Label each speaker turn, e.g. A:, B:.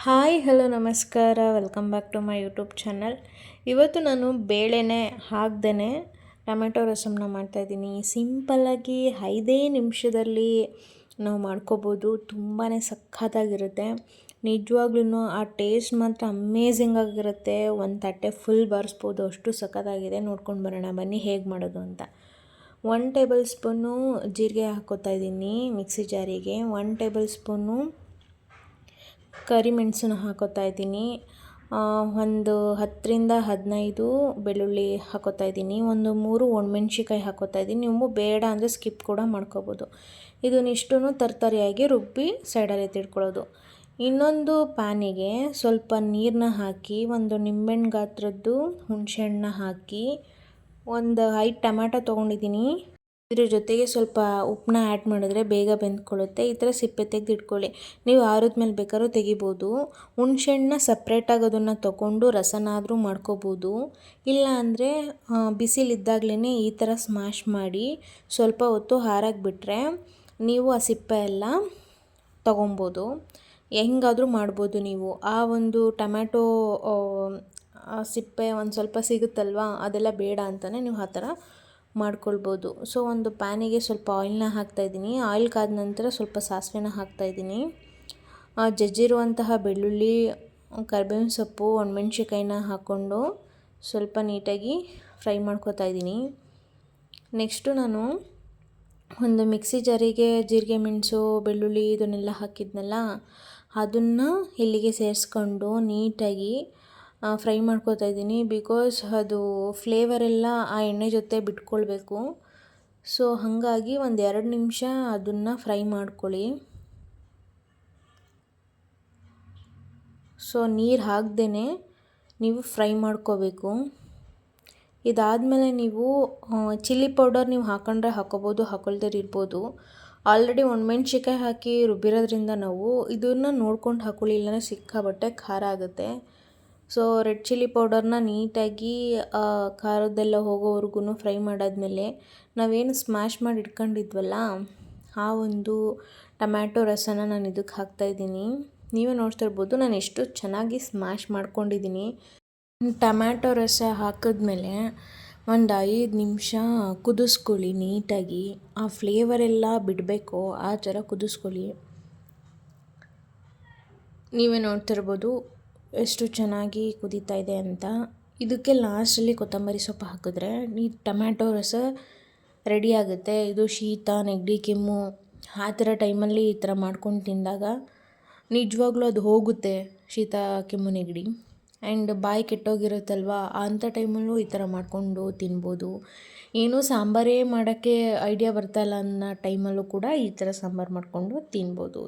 A: Hi hello ನಮಸ್ಕಾರ, welcome back to my YouTube channel. ಇವತ್ತು ನಾನು ಬೇಳೆನೇ ಹಾಕ್ದೇ ಟೊಮೆಟೊ ರಸಮ್ನ ಮಾಡ್ತಾಯಿದ್ದೀನಿ. ಸಿಂಪಲ್ಲಾಗಿ 5 ನಿಮಿಷದಲ್ಲಿ ನಾವು ಮಾಡ್ಕೋಬೋದು. ತುಂಬಾ ಸಖತ್ತಾಗಿರುತ್ತೆ. ನಿಜವಾಗ್ಲೂ ಆ ಟೇಸ್ಟ್ ಮಾತ್ರ ಅಮೇಝಿಂಗ್ ಆಗಿರುತ್ತೆ. ಒಂದು ತಟ್ಟೆ ಫುಲ್ ಬಾರಿಸ್ಬೋದು, ಅಷ್ಟು ಸಖತ್ತಾಗಿದೆ. ನೋಡ್ಕೊಂಡು ಬರೋಣ ಬನ್ನಿ ಹೇಗೆ ಮಾಡೋದು ಅಂತ. 1 ಟೇಬಲ್ ಸ್ಪೂನು ಜೀರಿಗೆ ಹಾಕ್ಕೋತಾ ಇದ್ದೀನಿ ಮಿಕ್ಸಿ ಜಾರಿಗೆ. 1 ಟೇಬಲ್ ಸ್ಪೂನು ಕರಿಮೆಣಸನ್ನ ಹಾಕೋತಾ ಇದ್ದೀನಿ. ಒಂದು 10ರಿಂದ 15 ಬೆಳ್ಳುಳ್ಳಿ ಹಾಕೋತಾ ಇದ್ದೀನಿ. ಒಂದು 3 ಒಣಮೆಣ್ಸಿಕಾಯಿ ಹಾಕೋತಾ ಇದ್ದೀನಿ. ನೀವು ಬೇಡ ಅಂದರೆ ಸ್ಕಿಪ್ ಕೂಡ ಮಾಡ್ಕೋಬೋದು. ಇದನ್ನಿಷ್ಟನ್ನು ತರ್ತರಿಯಾಗಿ ರುಬ್ಬಿ ಸೈಡಲ್ಲಿ ಎತ್ತಿಟ್ಕೊಳ್ಳೋದು. ಇನ್ನೊಂದು ಪ್ಯಾನಿಗೆ ಸ್ವಲ್ಪ ನೀರನ್ನ ಹಾಕಿ, ಒಂದು ನಿಂಬೆಹಣ್ಣು ಗಾತ್ರದ್ದು ಹುಣಸೆಹಣ್ಣನ್ನ ಹಾಕಿ, ಒಂದು 5 ಟೊಮ್ಯಾಟೊ ತೊಗೊಂಡಿದ್ದೀನಿ. ಇದ್ರ ಜೊತೆಗೆ ಸ್ವಲ್ಪ ಉಪ್ಪನ್ನ ಆ್ಯಡ್ ಮಾಡಿದ್ರೆ ಬೇಗ ಬೆಂದ್ಕೊಳ್ಳುತ್ತೆ. ಈ ಥರ ಸಿಪ್ಪೆ ತೆಗೆದು ಇಟ್ಕೊಳ್ಳಿ. ನೀವು ಆರಿದ ಮೇಲೆ ಬೇಕಾದ್ರೂ ತೆಗಿಬೋದು. ಹುಣ್ಸೆಹಣ್ಣನ್ನ ಸಪ್ರೇಟಾಗಿ ಅದನ್ನು ತೊಗೊಂಡು ರಸನಾದರೂ ಮಾಡ್ಕೋಬೋದು. ಇಲ್ಲ ಅಂದರೆ ಬಿಸಿಲಿದ್ದಾಗಲೇ ಈ ಥರ ಸ್ಮ್ಯಾಶ್ ಮಾಡಿ ಸ್ವಲ್ಪ ಹೊತ್ತು ಹಾರಾಗಿ ಬಿಟ್ಟರೆ ನೀವು ಆ ಸಿಪ್ಪೆ ಎಲ್ಲ ತೊಗೊಬೋದು. ಹೆಂಗಾದರೂ ಮಾಡ್ಬೋದು ನೀವು. ಆ ಒಂದು ಟೊಮ್ಯಾಟೊ ಸಿಪ್ಪೆ ಒಂದು ಸ್ವಲ್ಪ ಸಿಗುತ್ತಲ್ವ, ಅದೆಲ್ಲ ಬೇಡ ಅಂತಲೇ ನೀವು ಆ ಥರ ಮಾಡ್ಕೊಳ್ಬೋದು. ಸೊ ಒಂದು ಪ್ಯಾನಿಗೆ ಸ್ವಲ್ಪ ಆಯಿಲ್ನ ಹಾಕ್ತಾಯಿದ್ದೀನಿ. ಆಯಿಲ್ ಕಾದ ನಂತರ ಸ್ವಲ್ಪ ಸಾಸಿವೆನ ಹಾಕ್ತಾಯಿದ್ದೀನಿ. ಜಜ್ಜಿರುವಂತಹ ಬೆಳ್ಳುಳ್ಳಿ, ಕರಿಬೇವಿನ ಸೊಪ್ಪು, ಒಣಮೆಣ್ಸಿಕಾಯಿನ ಹಾಕ್ಕೊಂಡು ಸ್ವಲ್ಪ ನೀಟಾಗಿ ಫ್ರೈ ಮಾಡ್ಕೊತಾ ಇದ್ದೀನಿ. ನೆಕ್ಸ್ಟು ನಾನು ಒಂದು ಮಿಕ್ಸಿ ಜಾರಿಗೆ ಜೀರಿಗೆ, ಮೆಣಸು, ಬೆಳ್ಳುಳ್ಳಿ ಇದನ್ನೆಲ್ಲ ಹಾಕಿದ್ನಲ್ಲ, ಅದನ್ನು ಇಲ್ಲಿಗೆ ಸೇರಿಸ್ಕೊಂಡು ನೀಟಾಗಿ ಫ್ರೈ ಮಾಡ್ಕೊತಾ ಇದ್ದೀನಿ. ಬಿಕಾಸ್ ಅದು ಫ್ಲೇವರೆಲ್ಲ ಆ ಎಣ್ಣೆ ಜೊತೆ ಬಿಟ್ಕೊಳ್ಬೇಕು. ಸೊ ಹಾಗಾಗಿ ಒಂದು 2 ನಿಮಿಷ ಅದನ್ನು ಫ್ರೈ ಮಾಡ್ಕೊಳ್ಳಿ. ಸೊ ನೀರು ಹಾಕ್ದೇ ನೀವು ಫ್ರೈ ಮಾಡ್ಕೋಬೇಕು. ಇದಾದಮೇಲೆ ನೀವು ಚಿಲ್ಲಿ ಪೌಡರ್ ನೀವು ಹಾಕೊಂಡ್ರೆ ಹಾಕೋಬೋದು, ಹಾಕೊಳ್ದೇ ಇರ್ಬೋದು. ಆಲ್ರೆಡಿ ಒಣಮೆಣ್ಸಿಕಾಯಿ ಹಾಕಿ ರುಬ್ಬಿರೋದ್ರಿಂದ ನಾವು ಇದನ್ನು ನೋಡ್ಕೊಂಡು ಹಾಕೊಳ್ಳಿ, ಇಲ್ಲನೇ ಸಿಕ್ಕಾಬಟ್ಟೆ ಖಾರ ಆಗುತ್ತೆ. ಸೊ ರೆಡ್ ಚಿಲ್ಲಿ ಪೌಡರ್ನ ನೀಟಾಗಿ ಖಾರದ್ದೆಲ್ಲ ಹೋಗೋವರೆಗೂ ಫ್ರೈ ಮಾಡಾದ್ಮೇಲೆ ನಾವೇನು ಸ್ಮ್ಯಾಶ್ ಮಾಡಿ ಇಟ್ಕೊಂಡಿದ್ವಲ್ಲ, ಆ ಒಂದು ಟೊಮ್ಯಾಟೊ ರಸನ ನಾನು ಇದಕ್ಕೆ ಹಾಕ್ತಾಯಿದ್ದೀನಿ. ನೀವೇ ನೋಡ್ತಾ ಇರ್ಬೋದು ನಾನು ಎಷ್ಟು ಚೆನ್ನಾಗಿ ಸ್ಮ್ಯಾಶ್ ಮಾಡ್ಕೊಂಡಿದ್ದೀನಿ. ಟೊಮ್ಯಾಟೊ ರಸ ಹಾಕಿದ್ಮೇಲೆ ಒಂದು 5 ನಿಮಿಷ ಕುದಿಸ್ಕೊಳ್ಳಿ ನೀಟಾಗಿ. ಆ ಫ್ಲೇವರೆಲ್ಲ ಬಿಡಬೇಕು, ಆ ಥರ ಕುದಿಸ್ಕೊಳ್ಳಿ. ನೀವೇ ನೋಡ್ತಿರ್ಬೋದು ಎಷ್ಟು ಚೆನ್ನಾಗಿ ಕುದೀತಾ ಇದೆ ಅಂತ. ಇದಕ್ಕೆ ಲಾಸ್ಟಲ್ಲಿ ಕೊತ್ತಂಬರಿ ಸೊಪ್ಪು ಹಾಕಿದ್ರೆ ಈ ಟೊಮ್ಯಾಟೊ ರಸ ರೆಡಿ ಆಗುತ್ತೆ. ಇದು ಶೀತ, ನೆಗಡಿ, ಕೆಮ್ಮು ಆ ಥರ ಟೈಮಲ್ಲಿ ಈ ಥರ ಮಾಡ್ಕೊಂಡು ತಿಂದಾಗ ನಿಜವಾಗ್ಲೂ ಅದು ಹೋಗುತ್ತೆ, ಶೀತ, ಕೆಮ್ಮು, ನೆಗಡಿ. ಆ್ಯಂಡ್ ಬಾಯಿ ಕೆಟ್ಟೋಗಿರುತ್ತಲ್ವ, ಅಂಥ ಟೈಮಲ್ಲೂ ಈ ಥರ ಮಾಡಿಕೊಂಡು ತಿನ್ಬೋದು. ಏನೂ ಸಾಂಬಾರೇ ಮಾಡೋಕ್ಕೆ ಐಡಿಯಾ ಬರ್ತಾಯಿಲ್ಲ ಅನ್ನೋ ಟೈಮಲ್ಲೂ ಕೂಡ ಈ ಥರ ಸಾಂಬಾರು ಮಾಡಿಕೊಂಡು ತಿನ್ಬೋದು.